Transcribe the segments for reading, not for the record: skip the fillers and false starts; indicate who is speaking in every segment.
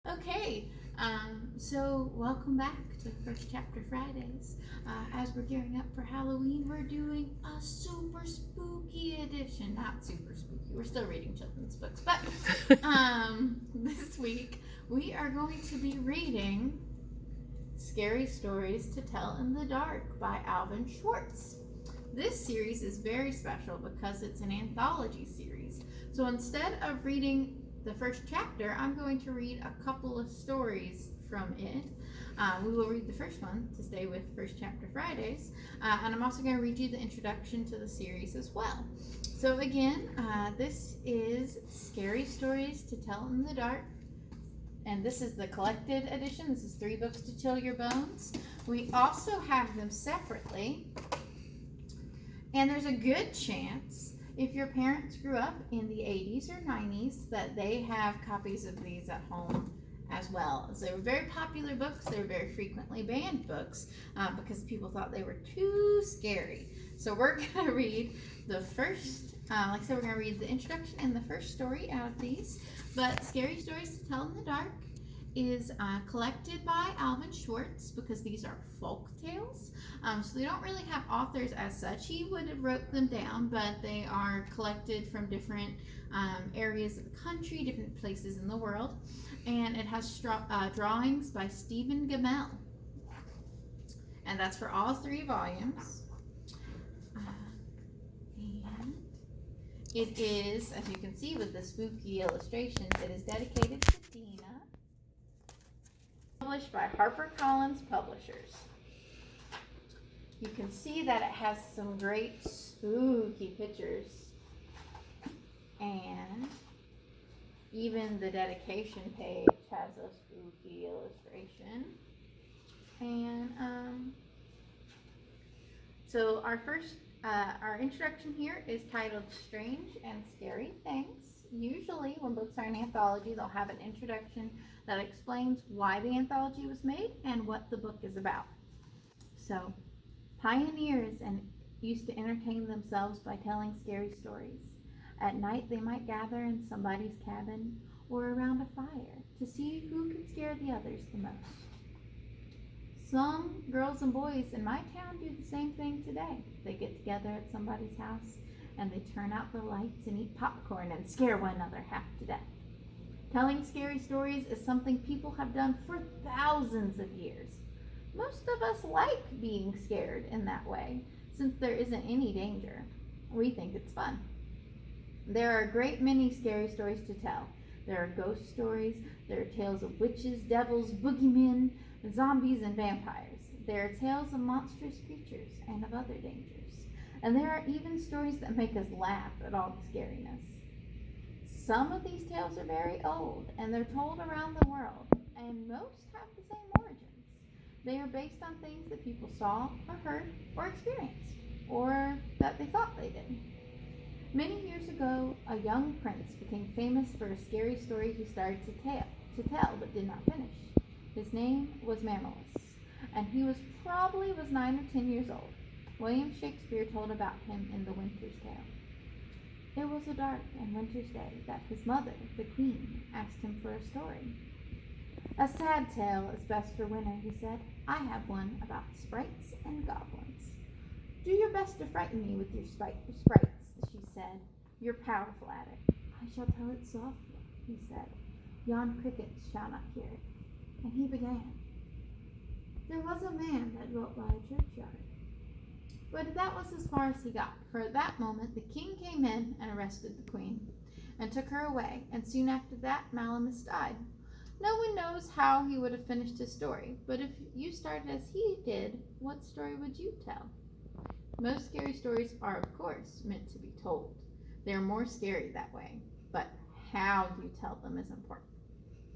Speaker 1: Okay, so welcome back to First Chapter Fridays. As we're gearing up for Halloween, we're doing a super spooky edition. Not super spooky, we're still reading children's books, but this week we are going to be reading Scary Stories to Tell in the Dark by Alvin Schwartz. This series is very special because it's an anthology series. So instead of reading the first chapter, I'm going to read a couple of stories from it. We will read the first one to stay with First Chapter Fridays, and I'm also going to read you the introduction to the series as well. So again, this is Scary Stories to Tell in the Dark, and this is the collected edition. This is 3 books to chill your bones. We also have them separately, and there's a good chance if your parents grew up in the 80s or 90s that they have copies of these at home as well. So they were very popular books. They were very frequently banned books because people thought they were too scary. So we're going to read the first, like I said, we're going to read the introduction and the first story out of these. But Scary Stories to Tell in the Dark is collected by Alvin Schwartz because these are folk tales. So they don't really have authors as such. He would have wrote them down, but they are collected from different areas of the country, different places in the world. And it has drawings by Stephen Gammell. And that's for all 3 volumes. And it is, as you can see with the spooky illustrations, it is dedicated to Dina. Published by HarperCollins Publishers. You can see that it has some great spooky pictures, and even the dedication page has a spooky illustration. And so our introduction here is titled Strange and Scary Things. Usually when books are an anthology, they'll have an introduction that explains why the anthology was made and what the book is about. So, pioneers used to entertain themselves by telling scary stories. At night, they might gather in somebody's cabin or around a fire to see who could scare the others the most. Some girls and boys in my town do the same thing today. They get together at somebody's house and they turn out the lights and eat popcorn and scare one another half to death. Telling scary stories is something people have done for thousands of years. Most of us like being scared in that way, since there isn't any danger. We think it's fun. There are a great many scary stories to tell. There are ghost stories, there are tales of witches, devils, boogeymen, zombies, and vampires. There are tales of monstrous creatures and of other dangers. And there are even stories that make us laugh at all the scariness. Some of these tales are very old, and they're told around the world, and most have the same origins. They are based on things that people saw or heard or experienced, or that they thought they did. Many years ago, a young prince became famous for a scary story he started to tell but did not finish. His name was Mammalus, and he was 9 or 10 years old. William Shakespeare told about him in The Winter's Tale. It was a dark and winter's day that his mother, the queen, asked him for a story. A sad tale is best for winter, he said. I have one about sprites and goblins. Do your best to frighten me with your sprites, she said. You're powerful at it. I shall tell it softly, he said. Yon crickets shall not hear it. And he began. There was a man that dwelt by a churchyard. But that was as far as he got, for at that moment the king came in and arrested the queen, and took her away, and soon after that Malamus died. No one knows how he would have finished his story, but if you started as he did, what story would you tell? Most scary stories are, of course, meant to be told. They are more scary that way, but how you tell them is important.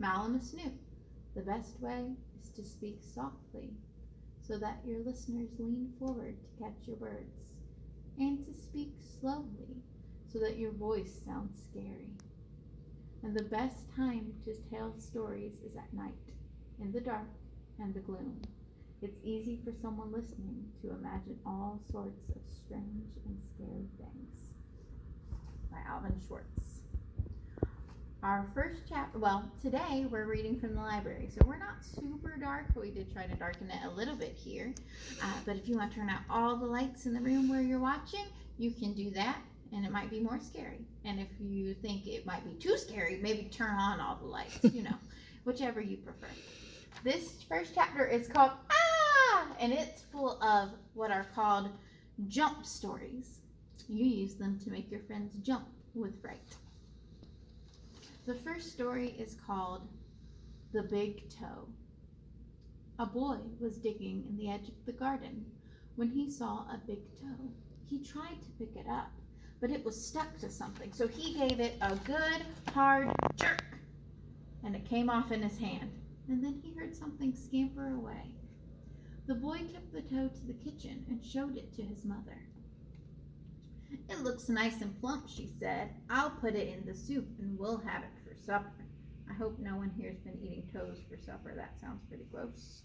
Speaker 1: Malamus knew the best way is to speak softly, so that your listeners lean forward to catch your words, and to speak slowly, so that your voice sounds scary. And the best time to tell stories is at night, in the dark and the gloom. It's easy for someone listening to imagine all sorts of strange and scary things. By Alvin Schwartz. Our first chapter, well, today we're reading from the library, so we're not super dark, but we did try to darken it a little bit here. But if you want to turn out all the lights in the room where you're watching, you can do that, and it might be more scary. And if you think it might be too scary, maybe turn on all the lights, whichever you prefer. This first chapter is called and it's full of what are called jump stories. You use them to make your friends jump with fright. The first story is called The Big Toe. A boy was digging in the edge of the garden when he saw a big toe. He tried to pick it up, but it was stuck to something, so he gave it a good hard jerk, and it came off in his hand. And then he heard something scamper away. The boy took the toe to the kitchen and showed it to his mother. "It looks nice and plump," she said. "I'll put it in the soup and we'll have it for supper." I hope no one here's been eating toes for supper. That sounds pretty gross.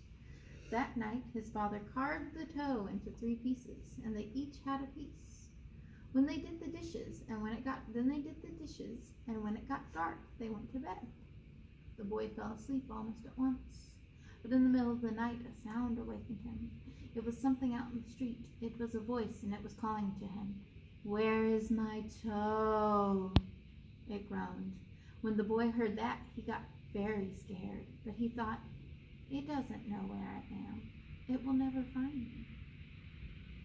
Speaker 1: That night, his father carved the toe into 3 pieces, and they each had a piece. When they did the dishes, and when it got dark, they went to bed. The boy fell asleep almost at once, but in the middle of the night, a sound awakened him. It was something out in the street. It was a voice, and it was calling to him. "Where is my toe?" it groaned. When the boy heard that, he got very scared, but he thought, "It doesn't know where I am. It will never find me."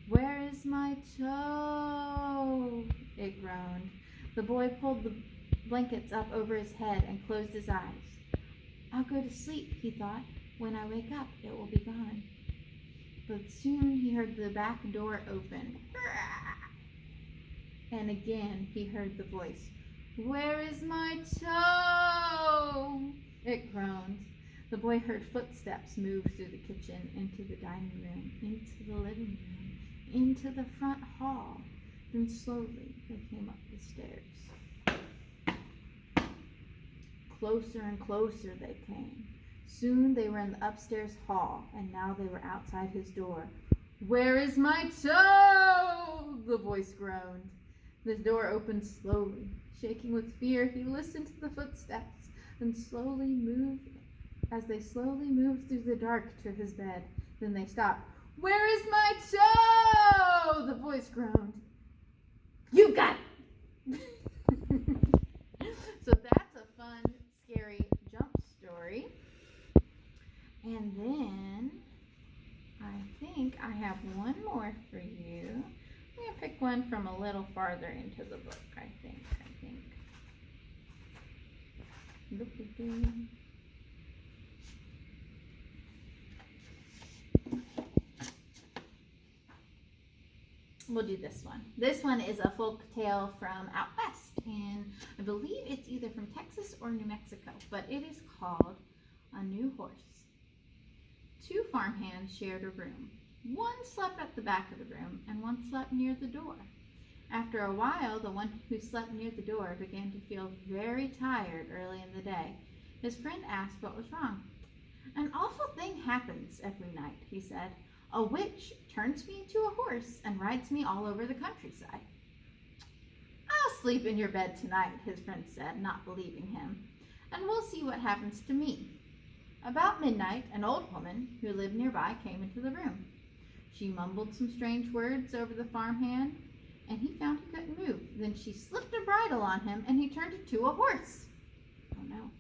Speaker 1: "Where is my toe?" it groaned. The boy pulled the blankets up over his head and closed his eyes. "I'll go to sleep," he thought. "When I wake up, it will be gone." But soon he heard the back door open. And again he heard the voice. "Where is my toe?" it groaned. The boy heard footsteps move through the kitchen, into the dining room, into the living room, into the front hall. Then slowly they came up the stairs. Closer and closer they came. Soon they were in the upstairs hall, and now they were outside his door. "Where is my toe?" the voice groaned. The door opened slowly. Shaking with fear, he listened to the footsteps and as they slowly moved through the dark to his bed. Then they stopped. "Where is my toe?" the voice groaned. "You got it!" So that's a fun, scary jump story. And then I think I have one more for you. I'm going to pick one from a little farther into the book, I think. We'll do this one. This one is a folk tale from out west, and I believe it's either from Texas or New Mexico, but it is called A New Horse. 2 farmhands shared a room. One slept at the back of the room, and one slept near the door. After a while, the one who slept near the door began to feel very tired early in the day. His friend asked what was wrong. "An awful thing happens every night," he said. "A witch turns me into a horse and rides me all over the countryside." "I'll sleep in your bed tonight," his friend said, not believing him, "and we'll see what happens to me." About midnight, an old woman who lived nearby came into the room. She mumbled some strange words over the farmhand, and he found he couldn't move. Then she slipped a bridle on him, and he turned into a horse. Oh no.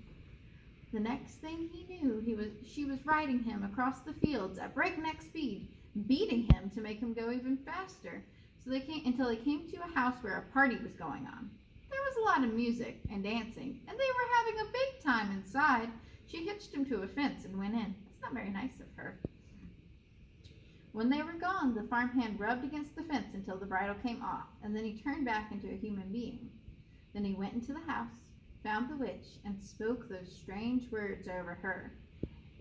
Speaker 1: The next thing he knew, she was riding him across the fields at breakneck speed, beating him to make him go even faster. Until they came to a house where a party was going on. There was a lot of music and dancing, and they were having a big time inside. She hitched him to a fence and went in. That's not very nice of her. When they were gone, the farmhand rubbed against the fence until the bridle came off, and then he turned back into a human being. Then he went into the house, found the witch, and spoke those strange words over her,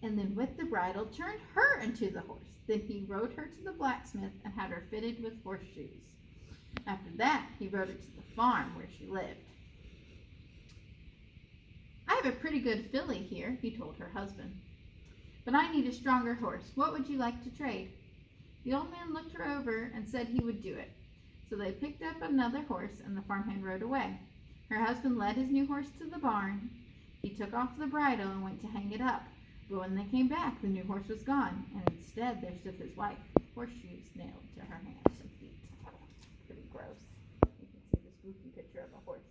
Speaker 1: and then with the bridle turned her into the horse. Then he rode her to the blacksmith and had her fitted with horseshoes. After that, he rode her to the farm where she lived. "I have a pretty good filly here," he told her husband, "but I need a stronger horse. What would you like to trade?" The old man looked her over and said he would do it. So they picked up another horse, and the farmhand rode away. Her husband led his new horse to the barn. He took off the bridle and went to hang it up. But when they came back, the new horse was gone, and instead there stood his wife, with horseshoes nailed to her hands and feet. Pretty gross. You can see the spooky picture of a horse.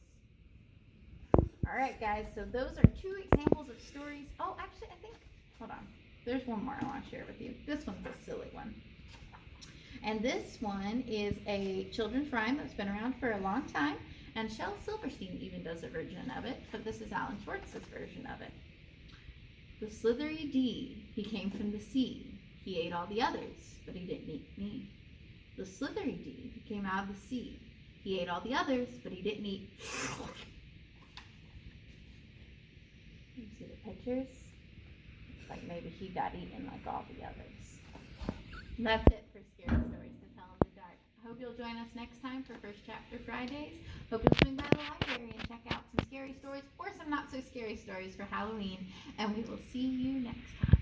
Speaker 1: Alright guys, so those are 2 examples of stories. Oh, actually, hold on. There's one more I want to share with you. This one's a silly one. And this one is a children's rhyme that's been around for a long time. And Shel Silverstein even does a version of it, but this is Alan Schwartz's version of it. The slithery D, he came from the sea. He ate all the others, but he didn't eat me. The slithery D, he came out of the sea. He ate all the others, but he didn't eat. You see the pictures? It's like maybe he got eaten like all the others. And that's it for Scary Stories to Tell in the Dark. I hope you'll join us next time for First Chapter Fridays. Hope you'll swing by the library and check out some scary stories or some not so scary stories for Halloween. And we will see you next time.